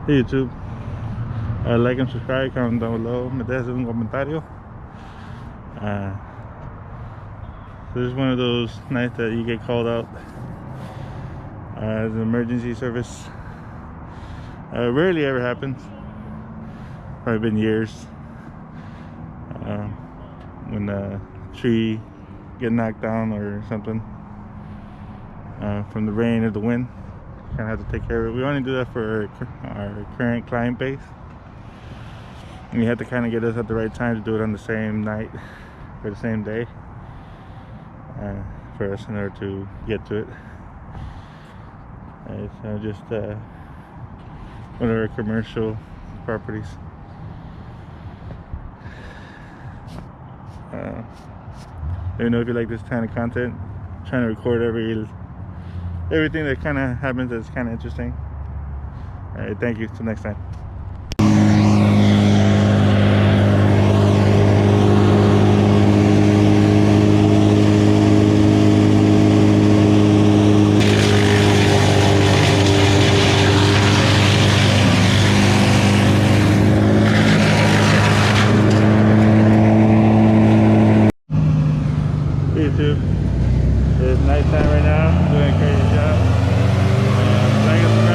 Hey YouTube, like and subscribe, comment down below, me dejas un comentario. So this is one of those nights that you get called out as an emergency service. Rarely ever happens. Probably been years when a tree get knocked down or something from the rain or the wind. Kind of have to take care of it. We only do that for our current client base, and you have to kind of get us at the right time to do it on the same night or the same day for us in order to get to it. It's just one of our commercial properties. Let me know if you like this kind of content. I'm trying to record everything that kind of happens that's kind of interesting. All right, thank you. Till next time. YouTube. It's nighttime right now. I'm doing a crazy job. Like and